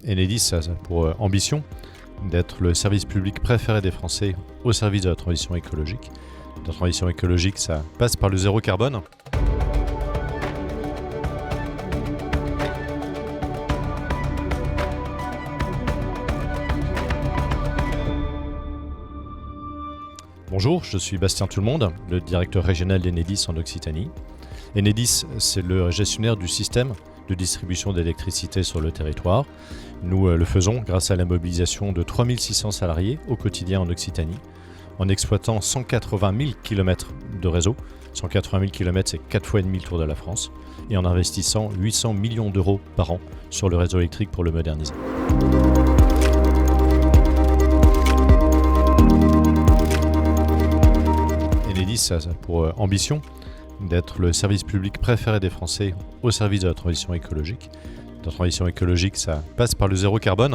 Enedis a pour ambition d'être le service public préféré des Français au service de la transition écologique. La transition écologique, ça passe par le zéro carbone. Bonjour, je suis Bastien Tout-le-Monde, le directeur régional d'Enedis en Occitanie. Enedis, c'est le gestionnaire du système de distribution d'électricité sur le territoire. Nous le faisons grâce à la mobilisation de 3600 salariés au quotidien en Occitanie, en exploitant 180 000 km de réseau. 180 000 km, c'est 4 fois et demi le tour de la France, et en investissant 800 millions d'euros par an sur le réseau électrique pour le moderniser. Enedis a pour ambition d'être le service public préféré des Français au service de la transition écologique. La transition écologique, ça passe par le zéro carbone.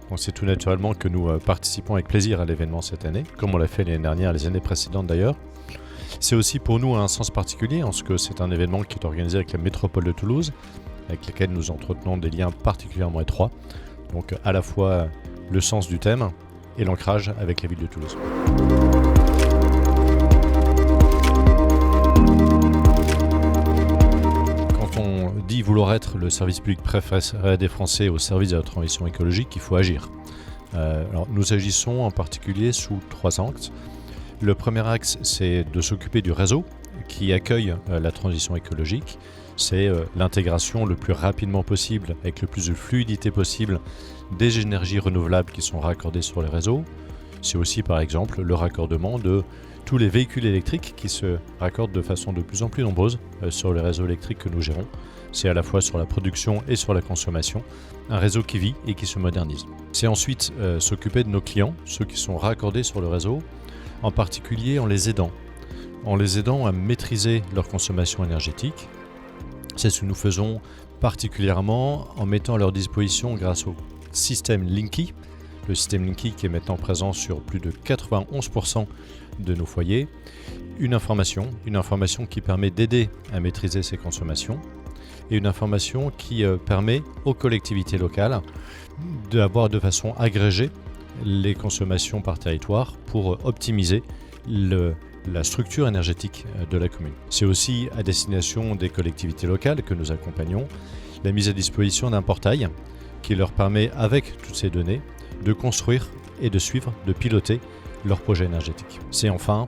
Donc c'est tout naturellement que nous participons avec plaisir à l'événement cette année, comme on l'a fait l'année dernière, les années précédentes d'ailleurs. C'est aussi pour nous un sens particulier, en ce que c'est un événement qui est organisé avec la métropole de Toulouse, avec laquelle nous entretenons des liens particulièrement étroits. Donc à la fois le sens du thème et l'ancrage avec la ville de Toulouse. Dit vouloir être le service public préféré des Français au service de la transition écologique, il faut agir. Alors, nous agissons en particulier sous 3 axes. Le premier axe, c'est de s'occuper du réseau qui accueille la transition écologique. C'est l'intégration le plus rapidement possible, avec le plus de fluidité possible, des énergies renouvelables qui sont raccordées sur le réseau. C'est aussi, par exemple, le raccordement de tous les véhicules électriques qui se raccordent de façon de plus en plus nombreuse sur le réseau électrique que nous gérons. C'est à la fois sur la production et sur la consommation, un réseau qui vit et qui se modernise. C'est ensuite s'occuper de nos clients, ceux qui sont raccordés sur le réseau, en particulier en les aidant à maîtriser leur consommation énergétique. C'est ce que nous faisons particulièrement en mettant à leur disposition, grâce au système Linky, le système Linky qui est maintenant présent sur plus de 91% de nos foyers, une information qui permet d'aider à maîtriser ces consommations, et une information qui permet aux collectivités locales d'avoir de façon agrégée les consommations par territoire pour optimiser la structure énergétique de la commune. C'est aussi à destination des collectivités locales que nous accompagnons la mise à disposition d'un portail qui leur permet, avec toutes ces données, de construire et de suivre, de piloter leur projet énergétique. C'est enfin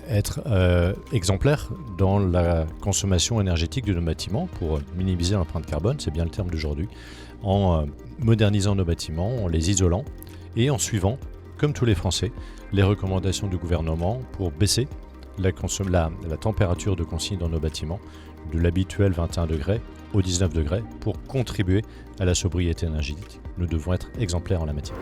être exemplaire dans la consommation énergétique de nos bâtiments pour minimiser l'empreinte carbone, c'est bien le terme d'aujourd'hui, en modernisant nos bâtiments, en les isolant et en suivant, comme tous les Français, les recommandations du gouvernement pour baisser la température de consigne dans nos bâtiments de l'habituel 21 degrés au 19 degrés pour contribuer à la sobriété énergétique. Nous devons être exemplaires en la matière.